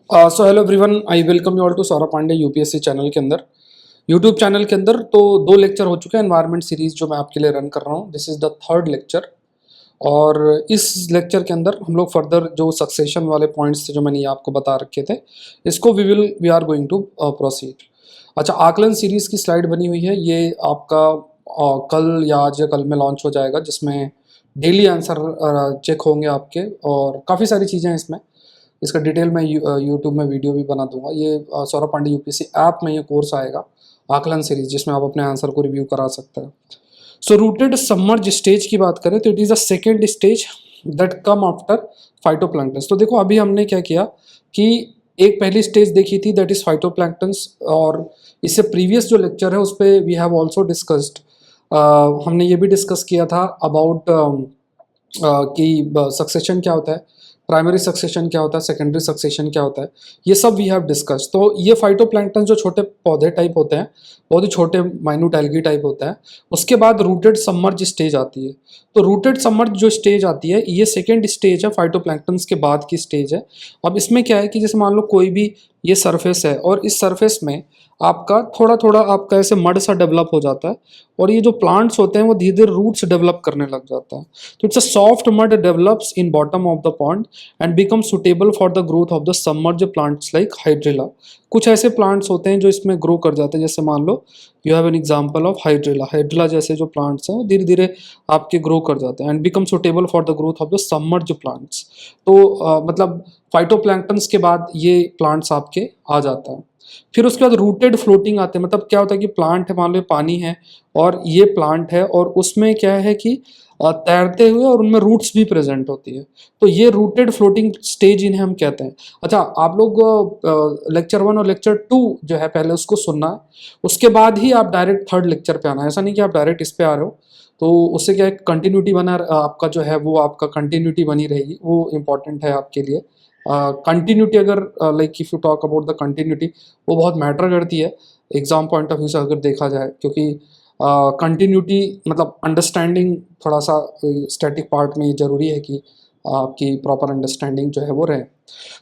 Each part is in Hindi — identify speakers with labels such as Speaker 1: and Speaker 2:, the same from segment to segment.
Speaker 1: So hello everyone, I welcome you all to Saurabh Pandey UPSC channel के अंदर, यूट्यूब चैनल के अंदर। तो 2 लेक्चर हो चुके हैं एनवायरनमेंट सीरीज जो मैं आपके लिए रन कर रहा हूँ। This is the third lecture. और इस लेक्चर के अंदर हम लोग फर्दर जो सक्सेशन वाले पॉइंट्स थे जो मैंने ये आपको बता रखे थे, इसको we are going to proceed. अच्छा, आकलन सीरीज़ की स्लाइड बनी हुई है, ये आपका कल या आज या कल में लॉन्च हो जाएगा, जिसमें डेली आंसर चेक होंगे आपके और काफ़ी सारी चीज़ें हैं इसमें। इसका डिटेल मैं यूट्यूब में वीडियो भी बना दूंगा। ये सौरभ पांडे यूपीएससी ऐप में ये कोर्स आएगा, आकलन सीरीज, जिसमें आप अपने आंसर को रिव्यू करा सकते हैं। सो रूटेड सबमर्ज स्टेज की बात करें तो it is the second stage that come after phytoplanktons. तो देखो, अभी हमने क्या किया कि एक पहली स्टेज देखी थी, दैट इज फाइटोप्लैंक्टन्स। और इससे प्रीवियस जो लेक्चर है उस पर वी हैव ऑल्सो डिस्कस्ड, हमने ये भी डिस्कस किया था अबाउट कि सक्सेशन क्या होता है, प्राइमरी सक्सेशन क्या होता है, सेकेंडरी सक्सेशन क्या होता है, ये सब वी हैव डिस्कस। तो ये फाइटोप्लैंक्टन जो छोटे पौधे टाइप होते हैं, बहुत ही छोटे माइन्यूट एल्गी टाइप होता है। उसके बाद रूटेड सबमर्ज स्टेज आती है। तो रूटेड सबमर्ज जो स्टेज आती है, ये सेकेंड स्टेज है, फाइटोप्लैंक्टन्स के बाद की स्टेज है। अब इसमें क्या है कि जैसे मान लो कोई भी ये सरफेस है और इस सरफेस में आपका थोड़ा थोड़ा आपका ऐसे मड सा डेवलप हो जाता है, और ये जो प्लांट्स होते हैं वो धीरे धीरे रूट्स डेवलप करने लग जाता है। तो it's a soft mud develops in bottom of the pond and become suitable for the growth of the submerge plants like hydrilla. कुछ ऐसे प्लांट्स होते हैं जो इसमें ग्रो कर जाते हैं, जैसे मान लो you have an example of hydrilla. Hydrilla जैसे जो प्लांट्स हैं वो धीरे धीरे आपके ग्रो कर जाते हैं and become suitable for the growth of the submerge plants. तो मतलब फाइटोप्लैंक्टन्स के बाद ये प्लांट्स आपके आ जाता है। फिर उसके बाद रूटेड फ्लोटिंग आते हैं। मतलब क्या होता है कि प्लांट है, मान लो पानी है और ये प्लांट है, और उसमें क्या है कि तैरते हुए और उनमें रूट्स भी प्रेजेंट होती है। तो ये रूटेड फ्लोटिंग स्टेज इन्हें हम कहते हैं। अच्छा, आप लोग लेक्चर 1 और लेक्चर 2 जो है पहले उसको सुनना है, उसके बाद ही आप डायरेक्ट थर्ड लेक्चर पे आना है। ऐसा नहीं कि आप डायरेक्ट इस पे आ रहे हो। तो उससे क्या है, कंटिन्यूटी बना आपका जो है वो आपका कंटिन्यूटी बनी रहेगी, वो इम्पॉर्टेंट है आपके लिए। कंटिन्यूटी अगर like if you talk about the continuity, वो बहुत मैटर करती है एग्जाम पॉइंट ऑफ व्यू से अगर देखा जाए, क्योंकि कंटिन्यूटी मतलब अंडरस्टैंडिंग थोड़ा सा स्टैटिक पार्ट में ज़रूरी है कि आपकी प्रॉपर अंडरस्टैंडिंग जो है वो रहे।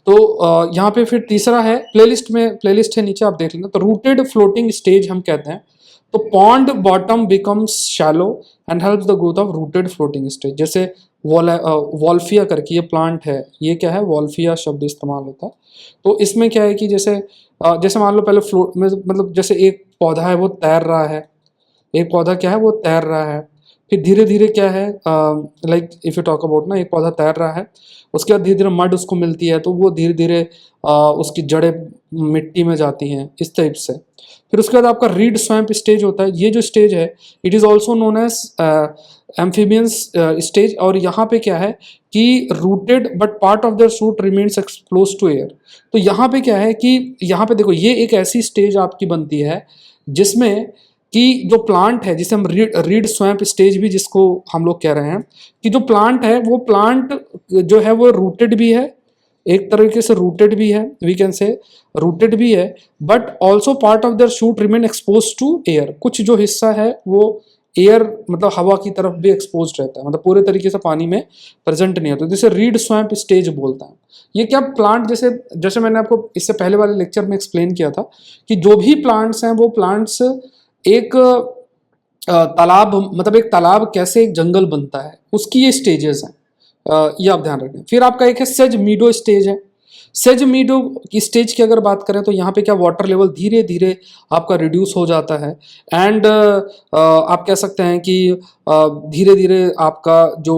Speaker 1: तो यहाँ पे फिर तीसरा है, प्लेलिस्ट है नीचे, आप देख लेना। तो रूटेड फ्लोटिंग स्टेज हम कहते हैं। तो pond bottom becomes shallow and helps the growth of rooted floating stage. जैसे वॉल्फिया करके ये प्लांट है, ये क्या है, वॉल्फिया शब्द इस्तेमाल होता है। तो इसमें क्या है कि जैसे मान लो पहले फ्लोट में, मतलब जैसे एक पौधा है वो तैर रहा है, एक पौधा क्या है वो तैर रहा है। फिर धीरे धीरे क्या है, like if you talk about ना, एक पौधा तैर रहा है, उसके बाद धीरे धीरे मड उसको मिलती है, तो वो धीरे धीरे उसकी जड़ें मिट्टी में जाती हैं, इस टाइप से। फिर उसके बाद आपका रीड स्वैम्प स्टेज होता है। ये जो स्टेज है, it is also known as amphibians stage. और यहाँ पे क्या है कि rooted but part of the shoot remains expose to air. तो यहाँ पे क्या है कि यहाँ पे देखो, ये एक ऐसी स्टेज आपकी बनती है जिसमें कि जो प्लांट है, जिसे हम रीड स्वैम्प स्टेज भी जिसको हम लोग कह रहे हैं, कि जो प्लांट है वो प्लांट जो है वो रूटेड भी है, एक तरीके से रूटेड भी है, वी कैन से रूटेड भी है, but also part of their shoot remain expose to air. कुछ जो हिस्सा है वो एयर मतलब हवा की तरफ भी एक्सपोज रहता है, मतलब पूरे तरीके से पानी में प्रेजेंट नहीं होता, जिसे रीड स्वैम्प स्टेज बोलता है। ये क्या प्लांट, जैसे जैसे मैंने आपको इससे पहले वाले लेक्चर में एक्सप्लेन किया था कि जो भी प्लांट्स हैं वो प्लांट्स एक तालाब, मतलब एक तालाब कैसे एक जंगल बनता है, उसकी ये स्टेजेस हैं। ये आप ध्यान रखें। फिर आपका एक है सेज मीडो स्टेज है। सेज मीडो की स्टेज की अगर बात करें तो यहाँ पे क्या वाटर लेवल धीरे धीरे आपका रिड्यूस हो जाता है, एंड आप कह सकते हैं कि धीरे धीरे आपका जो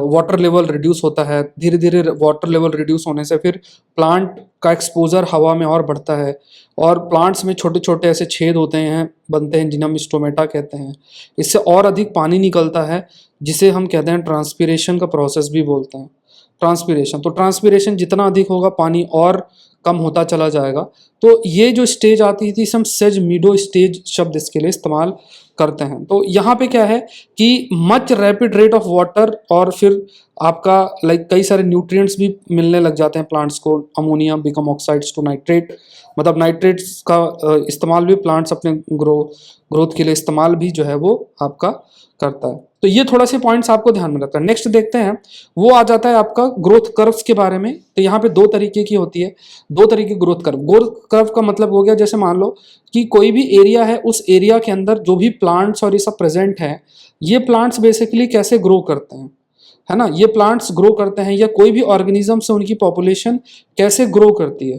Speaker 1: वाटर लेवल रिड्यूस होता है, धीरे धीरे वाटर लेवल रिड्यूस होने से फिर प्लांट का एक्सपोजर हवा में और बढ़ता है, और प्लांट्स में छोटे छोटे ऐसे छेद होते हैं, बनते हैं, जिन्हें हम स्टोमेटा कहते हैं। इससे और अधिक पानी निकलता है, जिसे हम कहते हैं ट्रांसपीरेशन का प्रोसेस भी बोलते हैं। ट्रांसपीरेशन, तो ट्रांसपीरेशन जितना अधिक होगा पानी और कम होता चला जाएगा। तो ये जो स्टेज आती थी, हम सेज मीडो स्टेज शब्द इसके लिए इस्तेमाल करते हैं। तो यहाँ पे क्या है कि much rapid rate of water, और फिर आपका लाइक कई सारे न्यूट्रिएंट्स भी मिलने लग जाते हैं प्लांट्स को। Ammonia become oxides to nitrate, मतलब नाइट्रेट्स का इस्तेमाल भी प्लांट्स अपने ग्रोथ के लिए इस्तेमाल भी जो है वो आपका करता है। तो ये थोड़ा से पॉइंट्स आपको ध्यान में रखना है। नेक्स्ट देखते हैं, वो आ जाता है आपका ग्रोथ कर्व्स के बारे में। तो यहाँ पे दो तरीके की होती है, दो तरीके ग्रोथ कर्व। ग्रोथ कर्व का मतलब हो गया, जैसे मान लो कि कोई भी एरिया है, उस एरिया के अंदर जो भी प्लांट्स और ये सब प्रेजेंट है, ये प्लांट्स बेसिकली कैसे ग्रो करते हैं, है ना, ये प्लांट्स ग्रो करते हैं, या कोई भी ऑर्गेनिज्म से उनकी पॉपुलेशन कैसे ग्रो करती है।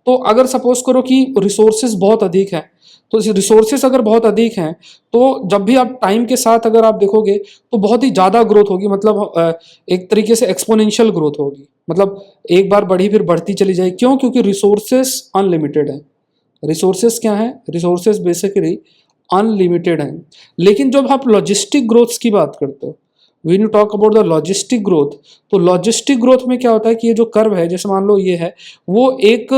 Speaker 1: तो अगर सपोज करो कि रिसोर्सेज बहुत अधिक है, तो रिसोर्सेस अगर बहुत अधिक हैं, तो जब भी आप टाइम के साथ अगर आप देखोगे तो बहुत ही ज़्यादा ग्रोथ होगी, मतलब एक तरीके से एक्सपोनेंशियल ग्रोथ होगी, मतलब एक बार बढ़ी फिर बढ़ती चली जाएगी। क्यों? क्योंकि रिसोर्सेस अनलिमिटेड है। रिसोर्सेस क्या है? रिसोर्सेस बेसिकली अनलिमिटेड हैं। लेकिन जब आप लॉजिस्टिक ग्रोथ्स की बात करते हो, when you talk about the logistic growth, तो लॉजिस्टिक ग्रोथ में क्या होता है कि ये जो कर्व है, जैसे मान लो ये है, वो एक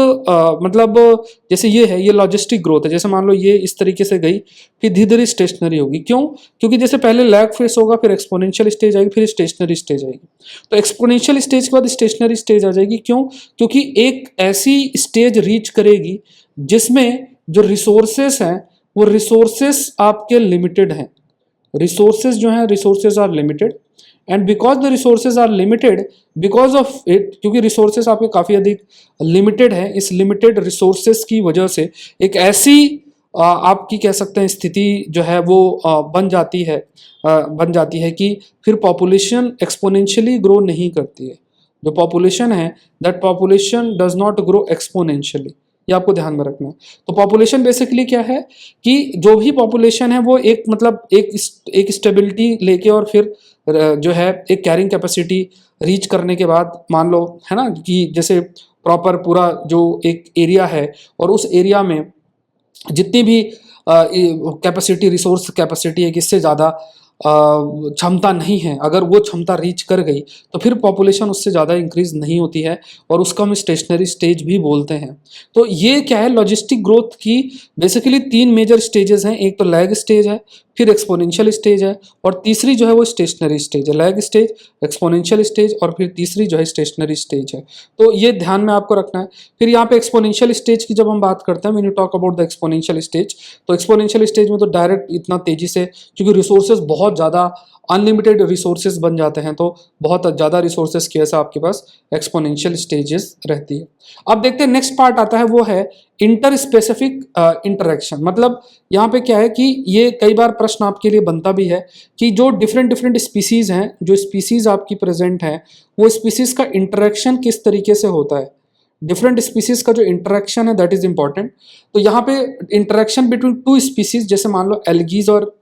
Speaker 1: मतलब जैसे ये है, ये लॉजिस्टिक ग्रोथ है। जैसे मान लो ये इस तरीके से गई, फिर धीरे धीरे स्टेशनरी होगी। क्यों? क्योंकि जैसे पहले लैग फेस होगा, फिर एक्सपोनेंशियल स्टेज आएगी, फिर स्टेशनरी स्टेज आएगी। तो एक्सपोनेंशियल स्टेज के बाद स्टेशनरी स्टेज आ जाएगी। क्यों? क्योंकि एक ऐसी स्टेज रीच करेगी जिसमें जो रिसोर्सेस हैं, वो रिसोर्सेस आपके लिमिटेड हैं। रिसोर्सेज जो है, resources are limited, and because the resources are limited, because of it, क्योंकि रिसोर्सेज आपके काफ़ी अधिक लिमिटेड है, इस लिमिटेड रिसोर्सेज की वजह से एक ऐसी आपकी कह सकते हैं स्थिति जो है वो बन जाती है कि फिर पॉपुलेशन एक्सपोनेंशियली ग्रो नहीं करती है। जो पॉपुलेशन है, that population does not grow exponentially, ये आपको ध्यान में रखना है। तो पॉपुलेशन बेसिकली क्या है कि जो भी पॉपुलेशन है वो एक मतलब एक स्टेबिलिटी लेके, और फिर जो है एक कैरिंग कैपेसिटी रीच करने के बाद, मान लो है ना कि जैसे प्रॉपर पूरा जो एक एरिया है, और उस एरिया में जितनी भी कैपेसिटी, रिसोर्स कैपेसिटी है, किससे ज़्यादा क्षमता नहीं है, अगर वो क्षमता रीच कर गई तो फिर पॉपुलेशन उससे ज़्यादा इंक्रीज नहीं होती है, और उसको हम स्टेशनरी स्टेज भी बोलते हैं। तो ये क्या है, लॉजिस्टिक ग्रोथ की बेसिकली तीन मेजर स्टेजेस हैं। एक तो लैग स्टेज है, फिर एक्सपोनेंशियल स्टेज है, और तीसरी जो है वो स्टेशनरी स्टेज है। लैग स्टेज, एक्सपोनेंशियल स्टेज, और फिर तीसरी जो है स्टेशनरी स्टेज है। तो ये ध्यान में आपको रखना है। फिर यहाँ पे एक्सपोनेंशियल स्टेज की जब हम बात करते हैं, when you talk about the exponential stage, तो एक्सपोनेंशियल स्टेज में तो डायरेक्ट इतना तेजी से, क्योंकि रिसोर्सेज बहुत ज़्यादा अनलिमिटेड रिसोर्सेज बन जाते हैं, तो बहुत ज़्यादा रिसोर्सेज की वजह से आपके पास एक्सपोनेंशियल स्टेजेस रहती है। अब देखते हैं नेक्स्ट पार्ट आता है, वो है इंटर स्पेसिफिक इंटरेक्शन। मतलब यहाँ पे क्या है कि ये कई बार प्रश्न आपके लिए बनता भी है कि जो डिफरेंट स्पीसीज हैं, जो स्पीसीज आपकी प्रेजेंट है, वो स्पीसीज का इंटरेक्शन किस तरीके से होता है। डिफरेंट स्पीसीज का जो इंटरेक्शन है, दैट इज इंपॉर्टेंट। तो यहाँ पे इंटरेक्शन बिटवीन टू स्पीसीज, जैसे मान लो एल्गीज और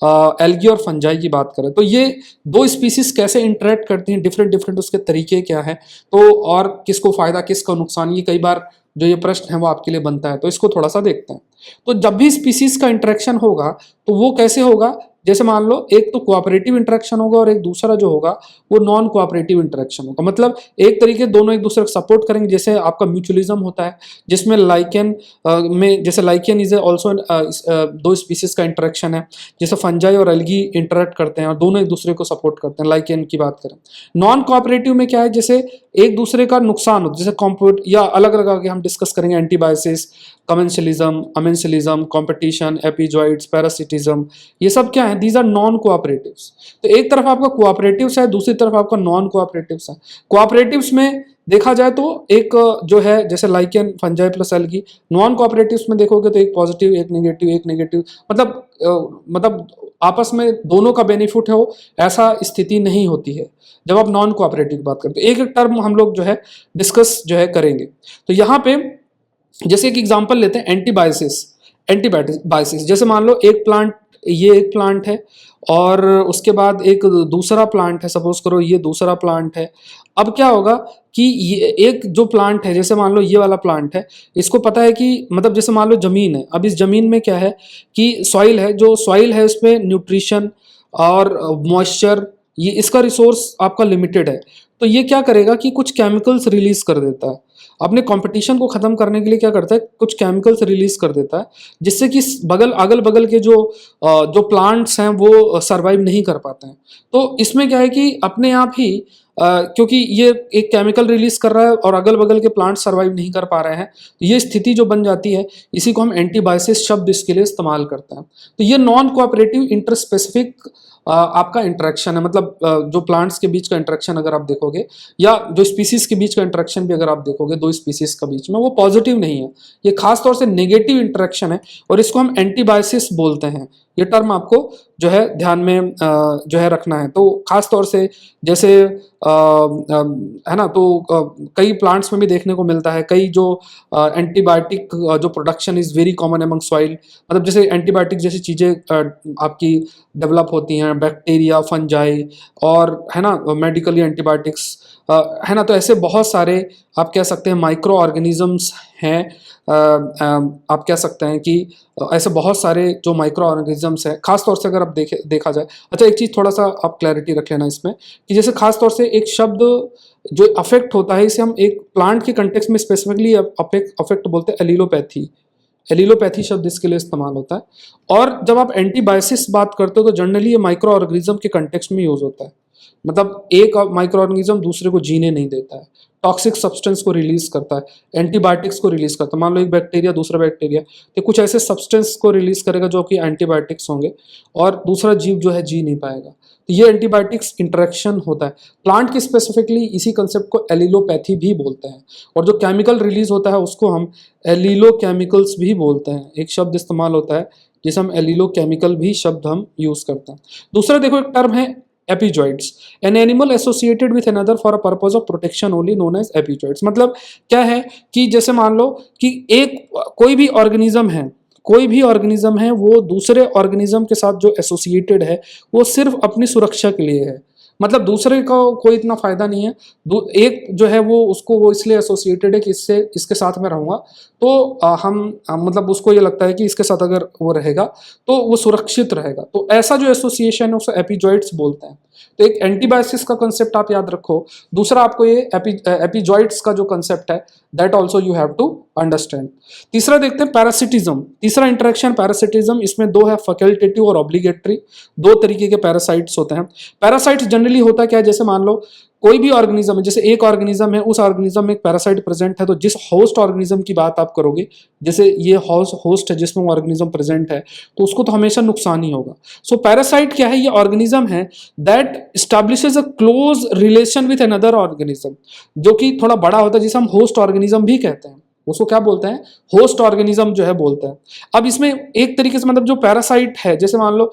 Speaker 1: एल्गी और फंजाई की बात करें, तो ये दो स्पीसीज कैसे इंटरेक्ट करती हैं, डिफरेंट उसके तरीके क्या है, तो और किसको फायदा किसको नुकसान, ये कई बार जो ये प्रश्न है वो आपके लिए बनता है। तो इसको थोड़ा सा देखते हैं। तो जब भी स्पीसीज का इंटरेक्शन होगा तो वो कैसे होगा, जैसे मान लो एक तो कोऑपरेटिव इंटरेक्शन होगा, और एक दूसरा जो होगा वो नॉन कोऑपरेटिव इंटरेक्शन होगा। मतलब एक तरीके दोनों एक दूसरे को सपोर्ट करेंगे, जैसे आपका म्यूचुअलिज्म होता है, जिसमें लाइकेन में, जैसे लाइकेन इज ऑल्सो दो स्पीसीज का इंटरेक्शन है, जैसे फंजाई और एल्गी इंटरेक्ट करते हैं और दोनों एक दूसरे को सपोर्ट करते हैं, लाइकेन की बात करें। नॉन कोऑपरेटिव में क्या है, जैसे एक दूसरे का नुकसान हो, जैसे कॉम्पोट, या अलग अलग आगे हम डिस्कस करेंगे, एंटीबायोसिस, कमेंशियलिज्म, अमेंशियलिज्म, कॉम्पिटिशन, एपिजॉइड्स, पैरासिटिज्म, ये सब क्या है, दीज आर नॉन कोऑपरेटिव्स। तो एक तरफ आपका कोऑपरेटिव्स है, दूसरी तरफ आपका नॉन कोऑपरेटिव्स है। कोऑपरेटिव्स में देखा जाए तो एक जो है जैसे lichen, fungi plus algae. Non cooperatives में देखोगे तो एक पॉजिटिव, एक नेगेटिव, मतलब आपस में दोनों का बेनिफिट हो, ऐसा स्थिति नहीं होती है जब आप नॉन कोऑपरेटिव की बात करते हैं। एक एक टर्म हम लोग जो है डिस्कस जो है करेंगे। तो यहाँ पे जैसे एक एग्जांपल लेते हैं, एंटीबायोसिस। जैसे मान लो एक प्लांट, ये एक प्लांट है, और उसके बाद एक दूसरा प्लांट है, सपोज करो ये दूसरा प्लांट है। अब क्या होगा कि ये एक जो प्लांट है, जैसे मान लो ये वाला प्लांट है, इसको पता है कि मतलब जैसे मान लो जमीन है, अब इस जमीन में क्या है कि सॉइल है, जो सॉइल है उसमें न्यूट्रिशन और मॉइस्चर, ये इसका रिसोर्स आपका लिमिटेड है। तो ये क्या करेगा कि कुछ केमिकल्स रिलीज कर देता है। अपने कंपटीशन को खत्म करने के लिए क्या करता है, कुछ केमिकल्स रिलीज कर देता है, जिससे कि अगल बगल के जो प्लांट्स हैं वो सरवाइव नहीं कर पाते हैं। तो इसमें क्या है कि अपने आप ही क्योंकि ये एक केमिकल रिलीज कर रहा है और अगल बगल के प्लांट सरवाइव नहीं कर पा रहे हैं, तो ये स्थिति जो बन जाती है, इसी को हम एंटीबायोसिस शब्द इसके लिए इस्तेमाल करते हैं। तो ये नॉन कोऑपरेटिव इंटरस्पेसिफिक आपका इंटरेक्शन है, मतलब जो प्लांट्स के बीच का इंटरेक्शन अगर आप देखोगे, या जो स्पीसीज के बीच का इंटरेक्शन भी अगर आप देखोगे, दो स्पीसीज के बीच में, वो पॉजिटिव नहीं है, ये खास तौर से नेगेटिव इंटरेक्शन है, और इसको हम एंटीबायोसिस बोलते हैं। ये टर्म आपको जो है ध्यान में जो है रखना है। तो खास तौर से जैसे है ना, तो कई प्लांट्स में भी देखने को मिलता है, कई जो एंटीबायोटिक जो production is very common among soil, मतलब जैसे एंटीबायोटिक जैसी चीज़ें आपकी डेवलप होती हैं, बैक्टीरिया, फंजाई, और है ना मेडिकली एंटीबायोटिक्स, है ना। तो ऐसे बहुत सारे आप कह सकते हैं माइक्रो ऑर्गेनिजम्स हैं, आप कह सकते हैं कि ऐसे बहुत सारे जो माइक्रो ऑर्गेनिजम्स हैं, खास तौर से अगर आप देखा जाए। अच्छा, एक चीज़ थोड़ा सा आप क्लैरिटी रख लेना इसमें, कि जैसे खास तौर से एक शब्द जो अफेक्ट होता है, इसे हम एक प्लांट के कंटेक्स्ट में स्पेसिफिकली अफेक्ट बोलते हैं, एलिलोपैथी। एलिलोपैथी शब्द इसके लिए इस्तेमाल होता है। और जब आप एंटीबायोसिस बात करते हो तो जनरली ये माइक्रो ऑर्गेनिज्म के कंटेक्स्ट में यूज होता है, मतलब एक माइक्रो ऑर्गेनिज्म दूसरे को जीने नहीं देता है, टॉक्सिक सब्सटेंस को रिलीज करता है, एंटीबायोटिक्स को रिलीज करता है। मान लो एक बैक्टीरिया दूसरा बैक्टीरिया, तो कुछ ऐसे सब्सटेंस को रिलीज करेगा जो कि एंटीबायोटिक्स होंगे, और दूसरा जीव जो है जी नहीं पाएगा। तो ये एंटीबायोटिक्स इंटरेक्शन होता है। प्लांट की स्पेसिफिकली इसी कंसेप्ट को एलिलोपैथी भी बोलते हैं, और जो केमिकल रिलीज होता है उसको हम एलिलोकेमिकल्स भी बोलते हैं। एक शब्द इस्तेमाल होता है जिसे हम एलिलोकेमिकल भी शब्द हम यूज करते हैं। दूसरा देखो, एक टर्म है epizoids, an animal associated with another for a purpose of protection only, known as epizoids. मतलब क्या है कि जैसे मान लो कि कोई भी ऑर्गेनिज्म है, वो दूसरे ऑर्गेनिज्म के साथ जो एसोसिएटेड है, वो सिर्फ अपनी सुरक्षा के लिए है, मतलब दूसरे को कोई इतना फायदा नहीं है। एक जो है वो इसलिए एसोसिएटेड है कि इससे इसके साथ में रहूंगा, तो मतलब उसको ये लगता है कि इसके साथ अगर वो रहेगा तो वो सुरक्षित रहेगा। तो ऐसा जो एसोसिएशन है उसे एपिजॉइड्स बोलते हैं। तो एक एंटीबायोसिस का कंसेप्ट आप याद रखो। दूसरा आपको ये एपिजॉइड्स का जो कंसेप्ट है, that also you have to understand. तीसरा देखते हैं पैरासिटिज्म। तीसरा इंटरेक्शन पैरासिटिज्म, इसमें दो है, फैकल्टेटिव और ऑब्लिगेटरी। दो तरीके के पैरासाइट्स होते हैं। पैरासाइट्स जनरली होता क्या है, जैसे मान लो कोई भी ऑर्गेनिज्म है, जैसे एक ऑर्गेनिज्म है, उस ऑर्गेनिज्म में एक पैरासाइट प्रेजेंट है, तो जिस होस्ट ऑर्गेनिज्म की बात आप करोगे, जैसे ये होस्ट है जिसमें ऑर्गेनिज्म प्रेजेंट है, तो उसको तो हमेशा नुकसान ही होगा। सो पैरासाइट क्या है, ये ऑर्गेनिज्म है that establishes a close relation with another organism, जो कि थोड़ा बड़ा होता है, जिसे हम होस्ट ऑर्गेनिज्म भी कहते हैं। उसको क्या बोलते हैं, होस्ट ऑर्गेनिज्म जो है बोलते हैं। अब इसमें एक तरीके से मतलब जो पैरासाइट है, जैसे मान लो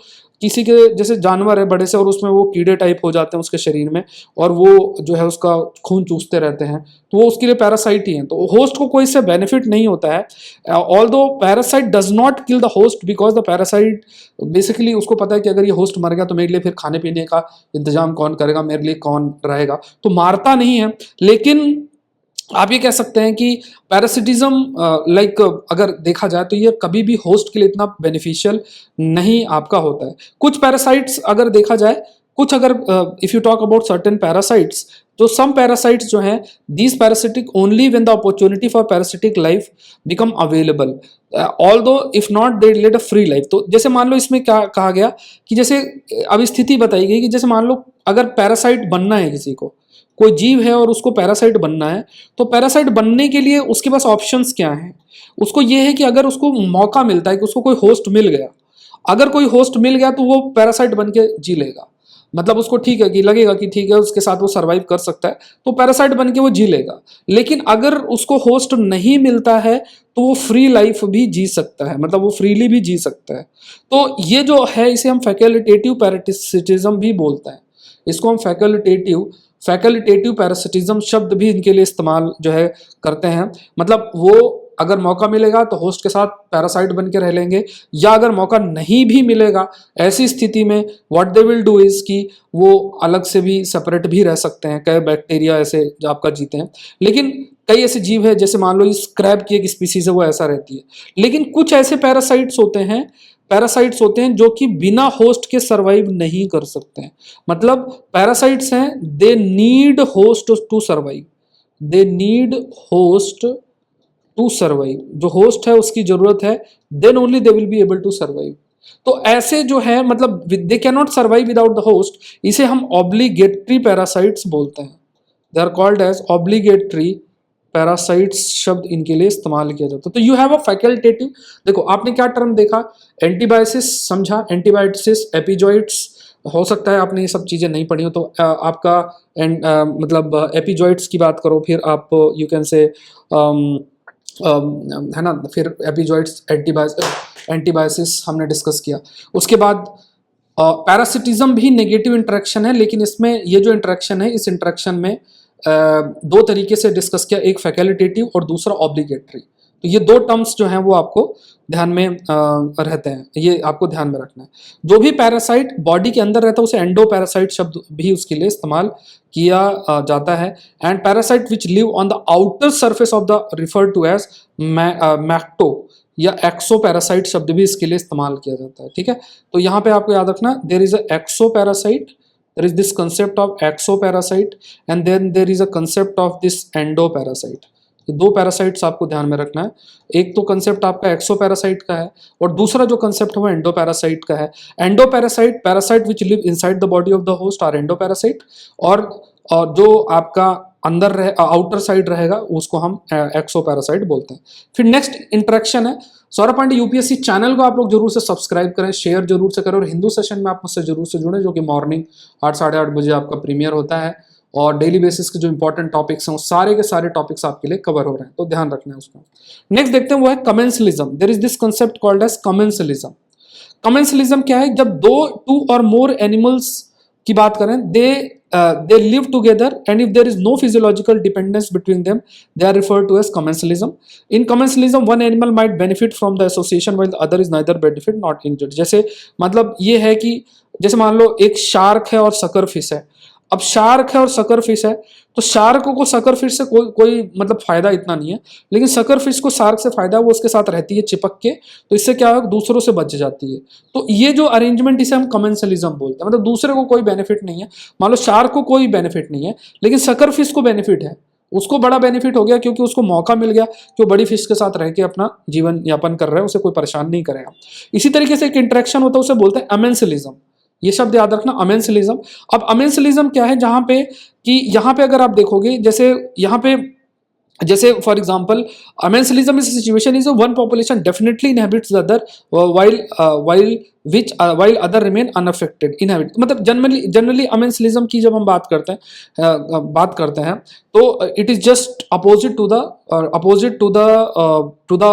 Speaker 1: किसी के जैसे जानवर है बड़े से, और उसमें वो कीड़े टाइप हो जाते हैं उसके शरीर में, और वो जो है उसका खून चूसते रहते हैं, तो वो उसके लिए पैरासाइट ही है। तो होस्ट को कोई इससे बेनिफिट नहीं होता है। Although parasite does not kill the host, because the parasite basically उसको पता है कि अगर ये होस्ट मर गया तो मेरे लिए फिर खाने पीने का इंतजाम कौन करेगा, मेरे लिए कौन रहेगा, तो मारता नहीं है। लेकिन आप ये कह सकते हैं कि पैरासिटिज्म लाइक अगर देखा जाए तो ये कभी भी होस्ट के लिए इतना बेनिफिशियल नहीं आपका होता है। कुछ पैरासाइट्स अगर देखा जाए, कुछ अगर if you talk about certain parasites, तो सम पैरासाइट्स जो हैं, these parasitic only when the opportunity for parasitic life become available, although if not they lead a free life. तो जैसे मान लो इसमें क्या कहा गया कि जैसे अब स्थिति बताई गई कि जैसे मान लो अगर पैरासाइट बनना है, किसी को कोई जीव है और उसको पैरासाइट बनना है, तो पैरासाइट बनने के लिए उसके पास ऑप्शंस क्या हैं। उसको ये है कि अगर उसको मौका मिलता है कि उसको कोई होस्ट मिल गया, अगर कोई होस्ट मिल गया तो वो पैरासाइट बन के जी लेगा, मतलब उसको ठीक है कि लगेगा कि ठीक है उसके साथ वो सरवाइव कर सकता है, तो पैरासाइट बन के वो जी लेगा। लेकिन अगर उसको होस्ट नहीं मिलता है तो वो फ्री लाइफ भी जी सकता है, मतलब वो फ्रीली भी जी सकता है। तो ये जो है इसे हम फैकल्टेटिव पैरासिटिज्म भी बोलते हैं। इसको हम फैकल्टेटिव पैरासिटिज्म शब्द भी इनके लिए इस्तेमाल जो है करते हैं। मतलब वो अगर मौका मिलेगा तो होस्ट के साथ पैरासाइट बन के रह लेंगे, या अगर मौका नहीं भी मिलेगा ऐसी स्थिति में what they will do is कि वो अलग से भी सेपरेट भी रह सकते हैं। कई बैक्टीरिया ऐसे जो आपका जीते हैं, लेकिन कई ऐसे जीव है, जैसे मान लो इस क्रैब की एक स्पीसीज है वो ऐसा रहती है। लेकिन कुछ ऐसे पैरासाइट्स होते हैं जो कि बिना होस्ट के सरवाइव नहीं कर सकते हैं। मतलब पैरासाइट्स हैं, they need host to survive. They need host to survive, जो होस्ट है उसकी जरूरत है, then only they will be able to survive. तो ऐसे जो है मतलब they can not survive without the host, इसे हम ऑब्लिगेटरी पैरासाइट्स बोलते हैं। They are called as obligatory parasites, शब्द इनके लिए इस्तेमाल किया जाता है। तो यू हैव अ फैकल्टेटिव, देखो आपने क्या टर्म देखा, एंटीबायोसिस समझा, एंटीबायोसिस, एपिजॉइट्स, हो सकता है आपने ये सब चीजें नहीं पढ़ी हो, तो आपका मतलब एपिजॉइट्स की बात करो, फिर आप यू कैन से है ना, फिर एपिजॉइट्स, एंटीबायोसिस हमने डिस्कस किया। उसके बाद पैरासिटिज्म भी नेगेटिव इंटरेक्शन है, लेकिन इसमें ये जो इंटरेक्शन है, इस इंटरेक्शन में दो तरीके से डिस्कस किया, एक फैकल्टेटिव और दूसरा ऑब्लिगेटरी। तो ये दो टर्म्स जो हैं वो आपको ध्यान में रहते हैं, ये आपको ध्यान में रखना है। जो भी पैरासाइट बॉडी के अंदर रहता है उसे एंडो पैरासाइट शब्द भी उसके लिए इस्तेमाल किया जाता है। And parasite which live on the outer surface of the refer to as मैक्टो या एक्सो पैरासाइट शब्द भी इसके लिए इस्तेमाल किया जाता है। ठीक है, तो यहाँ पे आपको याद रखना, there is a ectoparasite, there is this concept of exoparasite and then there is a concept of this endoparasite। ये दो पैरासाइट्स आपको ध्यान में रखना है, एक तो कंसेप्ट आपका एक्सोपैरासाइट का है और दूसरा जो कंसेप्ट है वो एंडोपैरासाइट का है। Endoparasite, parasite which live inside the body of the host are endoparasite, और जो आपका अंदर रहे आउटर साइड रहेगा उसको हम एक्सोपैरासाइट बोलते हैं। फिर नेक्स्ट इंटरेक्शन है, सौरभ पांडे यूपीएससी चैनल को आप लोग जरूर से सब्सक्राइब करें, शेयर जरूर से करें, और हिंदू सेशन में आप मुझसे जरूर से जुड़ें, जो कि मॉर्निंग 8 साढ़े 8 बजे आपका प्रीमियर होता है, और डेली बेसिस के जो इंपॉर्टेंट टॉपिक्स हैं सारे के सारे टॉपिक्स आपके लिए कवर हो रहे हैं, तो ध्यान रखना है उसका। नेक्स्ट देखते हैं वो है commensalism. There is this concept called as commensalism. Commensalism क्या है, जब टू और मोर एनिमल्स की बात करें, they live together and if there is no physiological dependence between them, they are referred to as commensalism. In commensalism one animal might benefit from the association while the other is neither benefit not injured। जैसे मतलब ये है कि जैसे मान लो एक शार्क है और सकर फिश है, अब शार्क है और सकर फिश है, तो शार्क को सकर फिश से कोई मतलब फायदा इतना नहीं है, लेकिन सकर फिश को शार्क से फायदा है, वो उसके साथ रहती है चिपक के, तो इससे क्या है दूसरों से बच जाती है। तो ये जो अरेंजमेंट इसे हम कमेंसलिज्म बोलते हैं, मतलब दूसरे को कोई बेनिफिट नहीं है। मान लो शार्क को कोई बेनिफिट नहीं है लेकिन सकर फिश को बेनिफिट है, उसको बड़ा बेनिफिट हो गया क्योंकि उसको मौका मिल गया कि वो बड़ी फिश के साथ रह के अपना जीवन यापन कर रहा है, उसे कोई परेशान नहीं करेगा। इसी तरीके से एक इंटरेक्शन होता है, उसे बोलते हैं अमेंसलिज्म। ये शब्द याद रखना, अमेंसलिज्म। अब अमेंसलिज्म क्या है, जहां पे कि यहाँ पे अगर आप देखोगे, जैसे यहाँ पे जैसे for example amensalism is situation is one population definitely inhabits the other while other remain unaffected inhabit, मतलब जनरली अमेंसलिज्म की जब हम बात करते हैं तो it is just opposite to the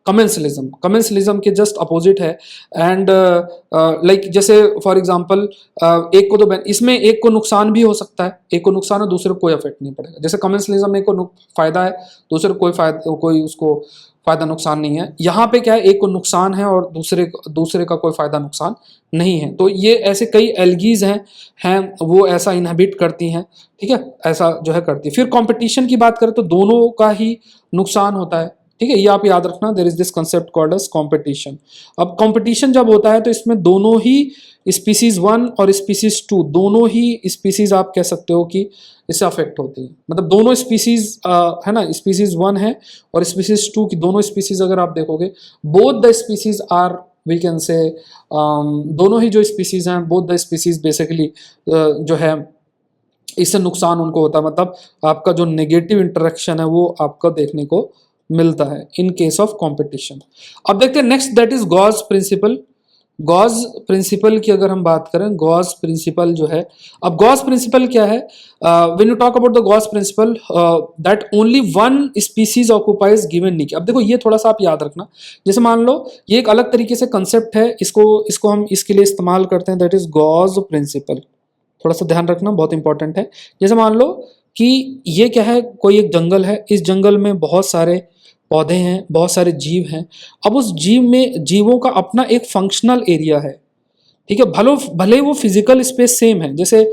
Speaker 1: commensalism. Commensalism के जस्ट अपोजिट है। एंड लाइक जैसे फॉर एग्जांपल एक को तो इसमें एक को नुकसान भी हो सकता है, एक को नुकसान है दूसरे को कोई इफेक्ट नहीं पड़ेगा। जैसे कमेंसलिज्म में एक को फायदा है, दूसरे को कोई उसको फायदा नुकसान नहीं है। यहाँ पे क्या है, एक को नुकसान है और दूसरे का कोई फायदा नुकसान नहीं है। तो ये ऐसे कई एल्गीज हैं वो ऐसा इनहिबिट करती हैं, ठीक है, ऐसा जो है करती है। फिर कंपटीशन की बात करें तो दोनों का ही नुकसान होता है, ठीक है, ये आप याद रखना। There is this concept called as competition. अब कंपटीशन जब होता है तो इसमें दोनों ही स्पीसीज 1 और स्पीसीज 2 दोनों ही स्पीसीज आप कह सकते हो कि इससे अफेक्ट होती है। मतलब दोनों स्पीसीज है ना, स्पीसीज 1 है और स्पीसीज 2 की दोनों स्पीसीज अगर आप देखोगे, both the species are we can say, दोनों ही जो स्पीसीज हैं, बोथ द स्पीसीज बेसिकली जो है इससे नुकसान उनको होता है। मतलब आपका जो नेगेटिव इंटरेक्शन है वो आपको देखने को मिलता है इन केस ऑफ कंपटीशन। अब देखते हैं next, that is Gause principle. Gause principle की अगर हम बात करें, गॉस प्रिंसिपल जो है, अब गॉस प्रिंसिपल क्या है, when you talk about the Gause principle that only one species occupies given niche. अब देखो ये थोड़ा सा आप याद रखना, जैसे मान लो ये एक अलग तरीके से कंसेप्ट है, इसको हम इसके लिए इस्तेमाल करते हैं, दैट इज गॉस प्रिंसिपल। थोड़ा सा ध्यान रखना, बहुत इंपॉर्टेंट है। जैसे मान लो कि ये क्या है, कोई एक जंगल है, इस जंगल में बहुत सारे पौधे हैं, बहुत सारे जीव हैं। अब उस जीवों का अपना एक फंक्शनल एरिया है, ठीक है, भले वो फिजिकल स्पेस सेम है, जैसे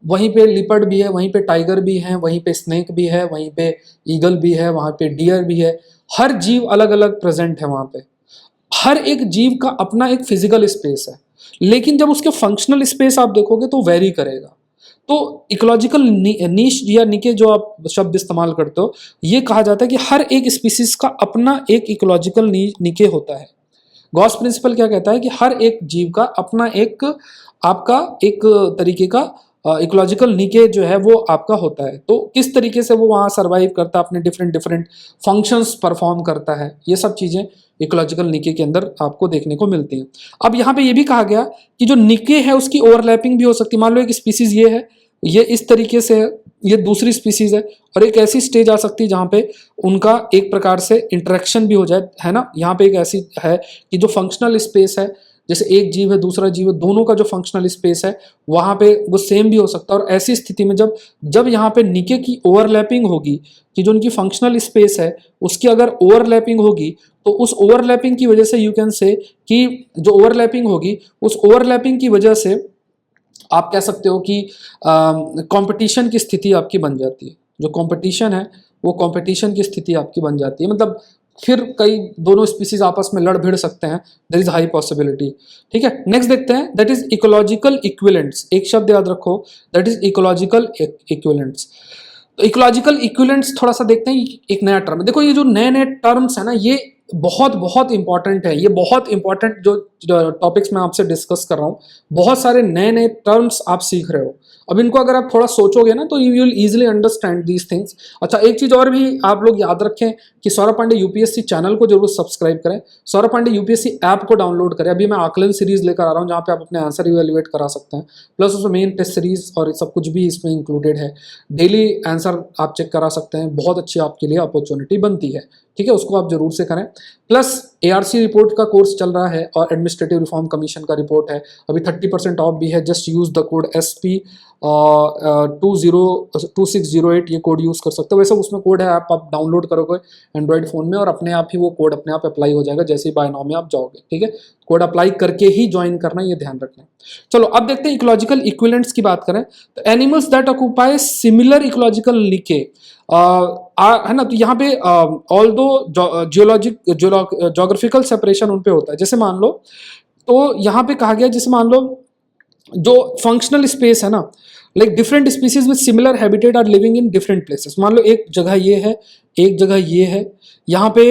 Speaker 1: वहीं पे लिपर्ड भी है, वहीं पे टाइगर भी है, वहीं पे स्नेक भी है, वहीं पे ईगल भी है, वहां पे डियर भी है, हर जीव अलग अलग प्रेजेंट है वहां पे। हर एक जीव का अपना एक फिजिकल स्पेस है, लेकिन जब उसके फंक्शनल स्पेस आप देखोगे तो वेरी करेगा। तो इकोलॉजिकल नीश या निके जो आप शब्द इस्तेमाल करते हो, ये कहा जाता है कि हर एक स्पीसीज का अपना एक इकोलॉजिकल निके होता है। गॉस प्रिंसिपल क्या कहता है कि हर एक जीव का अपना एक आपका एक तरीके का इकोलॉजिकल निके जो है वो आपका होता है। तो किस तरीके से वो वहाँ सर्वाइव करता है, अपने डिफरेंट डिफरेंट फंक्शंस परफॉर्म करता है, ये सब चीज़ें इकोलॉजिकल निके के अंदर आपको देखने को मिलती हैं। अब यहाँ पे ये भी कहा गया कि जो निके है उसकी ओवरलैपिंग भी हो सकती है। मान लो एक स्पीसीज ये है, ये इस तरीके से है, ये दूसरी स्पीसीज है, और एक ऐसी स्टेज आ सकती है जहाँ पे उनका एक प्रकार से इंटरेक्शन भी हो जाए, है ना। यहाँ पे एक ऐसी है कि जो फंक्शनल स्पेस है, जैसे एक जीव है दूसरा जीव है, दोनों का जो फंक्शनल स्पेस है वहाँ पे वो सेम भी हो सकता है। और ऐसी स्थिति में जब जब यहाँ पे निके की ओवरलैपिंग होगी, कि जो उनकी फंक्शनल स्पेस है उसकी अगर ओवरलैपिंग होगी, तो उस ओवरलैपिंग की वजह से यू कैन से कि जो ओवरलैपिंग होगी उस ओवरलैपिंग की वजह से आप कह सकते हो कि कंपटीशन की स्थिति आपकी बन जाती है। जो कंपटीशन है वो कंपटीशन की स्थिति आपकी बन जाती है, मतलब फिर कई दोनों स्पीसीज आपस में लड़ भिड़ सकते हैं, देयर इज हाई पॉसिबिलिटी। ठीक है, नेक्स्ट देखते हैं, दैट इज इकोलॉजिकल इक्विवेलेंट्स। एक शब्द याद रखो, दैट इज इकोलॉजिकल इक्विवेलेंट्स। तो इकोलॉजिकल इक्विवेलेंट्स थोड़ा सा देखते हैं, एक नया टर्म। देखो ये जो नए नए टर्म्स है ना, ये बहुत बहुत इंपॉर्टेंट है। ये बहुत इंपॉर्टेंट जो टॉपिक्स मैं आपसे डिस्कस कर रहा हूँ, बहुत सारे नए नए टर्म्स आप सीख रहे हो। अब इनको अगर आप थोड़ा सोचोगे ना तो you will easily understand these things. अच्छा, एक चीज और भी आप लोग याद रखें कि सौरभ पांडे यूपीएससी चैनल को जरूर सब्सक्राइब करें, सौरभ पांडे यूपीएससी ऐप को डाउनलोड करें। अभी मैं आकलन सीरीज लेकर आ रहा हूँ जहाँ पे आप अपने आंसर इवेल्युएट करा सकते हैं, प्लस उसमें मेन टेस्ट सीरीज और सब कुछ भी इसमें इंक्लूडेड है। डेली आंसर आप चेक करा सकते हैं, बहुत अच्छी आपके लिए अपॉर्चुनिटी बनती है। ठीक है, उसको आप जरूर से करें। प्लस एआरसी रिपोर्ट का कोर्स चल रहा है और एडमिनिस्ट्रेटिव रिफॉर्म कमीशन का रिपोर्ट है, अभी 30% ऑफ भी है। Just use the code SP 2608, ये कोड यूज कर सकते हो। वैसे उसमें कोड है, आप डाउनलोड करोगे एंड्रॉइड फोन में और अपने आप ही वो कोड अपने आप अप्लाई हो जाएगा जैसे ही बाय नाउ में आप जाओगे। ठीक है, कोड अप्लाई करके ही ज्वाइन करना, ये ध्यान रखना। चलो अब देखते हैं इकोलॉजिकल इक्विवेलेंट्स की बात करें तो animals that occupy similar ecological निके है ना। तो यहाँ पे ऑल दो ज्योग्राफिकल सेपरेशन उन पे होता है। जैसे मान लो, तो यहाँ पे कहा गया, जैसे मान लो जो फंक्शनल स्पेस है ना, like different species with similar habitat are living in different places. मान लो एक जगह ये है, एक जगह ये है, यहाँ पे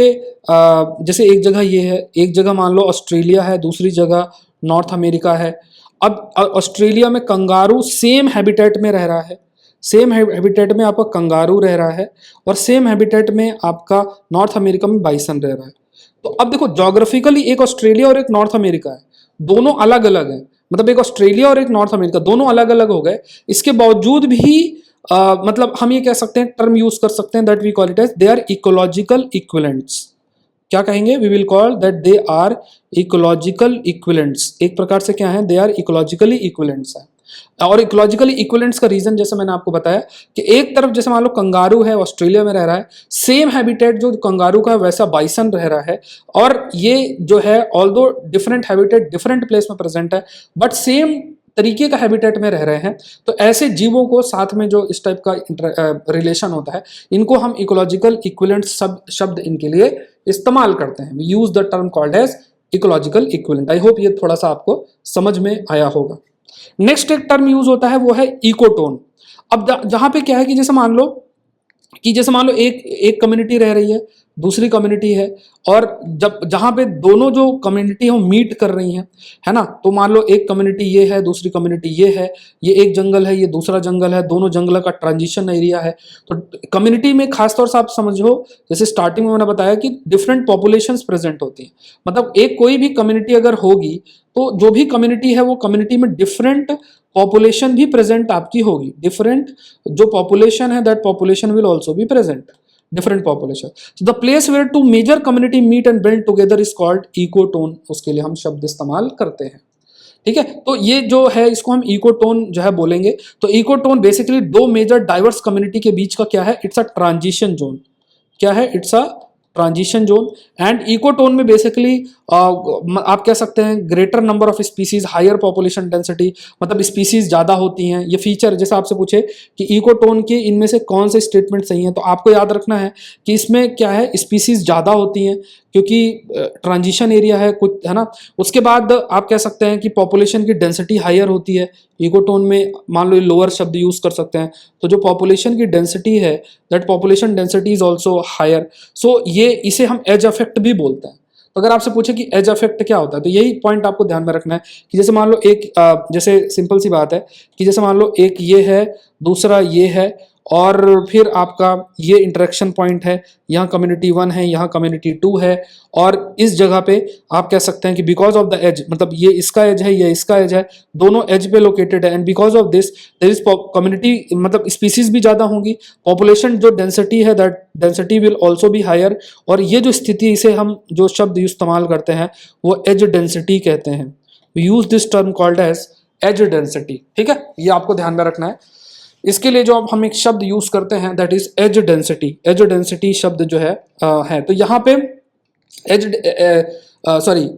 Speaker 1: जैसे एक जगह ये है, एक जगह मान लो ऑस्ट्रेलिया है, दूसरी जगह नॉर्थ अमेरिका है। अब ऑस्ट्रेलिया में कंगारू सेम हैबिटेट में रह रहा है, सेम हैबिटेट में आपका कंगारू रह रहा है, और सेम हैबिटेट में आपका नॉर्थ अमेरिका में बाइसन रह रहा है। तो अब देखो, ज्योग्राफिकली एक ऑस्ट्रेलिया और एक नॉर्थ अमेरिका है, दोनों अलग अलग हैं। मतलब एक ऑस्ट्रेलिया और एक नॉर्थ अमेरिका दोनों अलग अलग हो गए। इसके बावजूद भी मतलब हम ये कह सकते हैं, टर्म यूज कर सकते हैं, that we call it as they are ecological equivalents. क्या कहेंगे? We will call that they are ecological equivalents. एक प्रकार से क्या है, दे आर इकोलॉजिकली इक्विवेलेंट्स है। और इकोलॉजिकली इक्विवेलेंट्स का रीजन जैसे मैंने आपको बताया कि एक तरफ जैसे मान लो कंगारू है, ऑस्ट्रेलिया में रह रहा है, सेम हैबिटेट जो कंगारू का है वैसा बाइसन रह रहा है, और ये जो है although different habitat different place में प्रेजेंट है बट सेम तरीके का हैबिटेट में रह रहे हैं। तो ऐसे जीवों को साथ में जो इस टाइप का रिलेशन होता है, इनको हम इकोलॉजिकल इक्विवेलेंट्स शब्द इनके लिए इस्तेमाल करते हैं। We use the term called as ecological equivalent. I hope ये थोड़ा सा आपको समझ में आया होगा। नेक्स्ट एक टर्म यूज होता है वो है इकोटोन। अब जहां पे क्या है कि जैसे मान लो एक कम्युनिटी रह रही है, दूसरी कम्युनिटी है, और जब जहां पे दोनों जो कम्युनिटी है मीट कर रही हैं, है ना। तो मान लो एक कम्युनिटी ये है, दूसरी कम्युनिटी ये है, ये एक जंगल है, ये दूसरा जंगल है, दोनों जंगल का ट्रांजिशन एरिया है। तो कम्युनिटी में खासतौर से आप समझो, जैसे स्टार्टिंग में मैंने बताया कि डिफरेंट पॉपुलेशंस प्रेजेंट होती हैं। मतलब एक कोई भी कम्युनिटी अगर होगी तो जो भी कम्युनिटी है वो कम्युनिटी में डिफरेंट पॉपुलेशन भी प्रेजेंट आपकी होगी। डिफरेंट जो पॉपुलेशन है, that population will also be present, different population. So the place where two major community meet and build together is called ecotone. उसके लिए हम शब्द इस्तेमाल करते हैं। ठीक है, तो ये जो है इसको हम इकोटोन जो है बोलेंगे। तो इकोटोन बेसिकली दो मेजर डाइवर्स कम्युनिटी के बीच का क्या है, इट्स अ ट्रांजिशन जोन। क्या है? It's a transition zone. And ecotone में बेसिकली आप कह सकते हैं greater number of species, higher population density, मतलब स्पीसीज ज्यादा होती हैं। ये फीचर जैसे आपसे पूछे कि इकोटोन के इनमें से कौन से स्टेटमेंट सही हैं, तो आपको याद रखना है कि इसमें क्या है, स्पीसीज ज्यादा होती हैं, क्योंकि ट्रांजिशन एरिया है कुछ, है ना। उसके बाद आप कह सकते हैं कि पॉपुलेशन की डेंसिटी हायर होती है। इकोटोन में मान लो लोअर शब्द यूज कर सकते हैं, तो जो पॉपुलेशन की डेंसिटी है, that population density is also higher. So ये इसे हम एज अफेक्ट भी बोलते हैं। तो अगर आपसे पूछे कि एज अफेक्ट क्या होता है, तो यही पॉइंट आपको ध्यान में रखना है कि जैसे मान लो एक जैसे सिंपल सी बात है कि जैसे मान लो एक ये है, दूसरा ये है, और फिर आपका ये इंटरेक्शन पॉइंट है, यहाँ कम्युनिटी 1 है, यहाँ कम्युनिटी 2 है, और इस जगह पे आप कह सकते हैं कि बिकॉज ऑफ द एज, मतलब ये इसका एज है, ये इसका एज है, दोनों एज पे लोकेटेड है, and because of this there is community, मतलब स्पीसीज भी ज्यादा होंगी, पॉपुलेशन जो डेंसिटी है that density will also be higher. और ये जो स्थिति, इसे हम जो शब्द इस्तेमाल करते हैं वो एज डेंसिटी कहते हैं। Use this term called as edge density. ठीक है, ये आपको ध्यान में रखना है। इसके लिए जो अब हम एक शब्द यूज करते हैं that is edge density. Edge density शब्द जो है तो यहाँ पे एज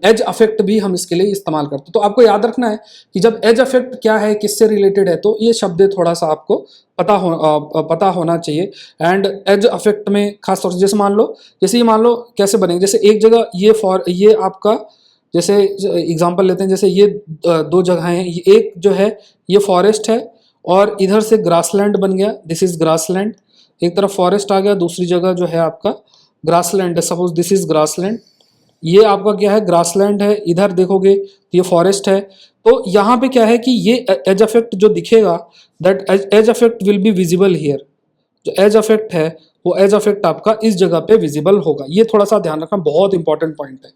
Speaker 1: एज अफेक्ट भी हम इसके लिए इस्तेमाल करते हैं। तो आपको याद रखना है कि जब एज अफेक्ट क्या है, किससे रिलेटेड है, तो ये शब्द थोड़ा सा आपको पता होना चाहिए। एंड एज अफेक्ट में खास तौर से जैसे मान लो कैसे बनेंगे, जैसे एक जगह ये आपका, जैसे एग्जांपल लेते हैं, जैसे ये दो जगह हैं, एक जो है ये फॉरेस्ट है और इधर से ग्रासलैंड बन गया, दिस इज ग्रासलैंड। एक तरफ फॉरेस्ट आ गया, दूसरी जगह जो है आपका ग्रासलैंड है। सपोज दिस इज ग्रासलैंड, ये आपका क्या है, ग्रासलैंड है। इधर देखोगे तो ये फॉरेस्ट है। तो यहाँ पे क्या है कि ये एज अफेक्ट जो दिखेगा, that edge effect will be visible here. जो एज अफेक्ट है वो एज अफेक्ट आपका इस जगह पे विजिबल होगा। ये थोड़ा सा ध्यान रखना, बहुत इंपॉर्टेंट पॉइंट है।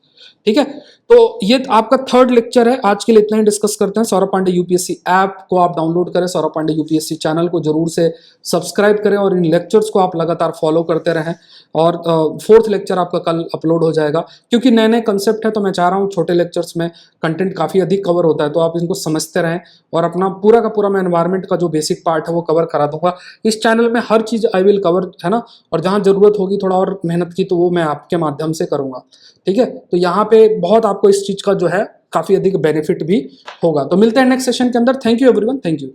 Speaker 1: ठीक है, तो ये आपका थर्ड लेक्चर है। आज के लिए इतना ही डिस्कस करते हैं। सौरभ पांडे यूपीएससी ऐप को आप डाउनलोड करें, सौरभ पांडे यूपीएससी चैनल को जरूर से सब्सक्राइब करें, और इन लेक्चर्स को आप लगातार फॉलो करते रहें। और फोर्थ लेक्चर आपका कल अपलोड हो जाएगा, क्योंकि नए नए कंसेप्ट है, तो मैं चाह रहा हूँ छोटे लेक्चर्स में कंटेंट काफ़ी अधिक कवर होता है, तो आप इनको समझते रहें। और अपना पूरा का पूरा मैं एनवायरनमेंट का जो बेसिक पार्ट है वो कवर करा दूंगा। इस चैनल में हर चीज़ आई विल कवर, है ना। और जहाँ जरूरत होगी थोड़ा और मेहनत की, तो वो मैं आपके माध्यम से करूँगा। ठीक है, तो यहाँ पे बहुत आपको इस चीज़ का जो है काफ़ी अधिक बेनिफिट भी होगा। तो मिलते हैं नेक्स्ट सेशन के अंदर। Thank you everyone, thank you.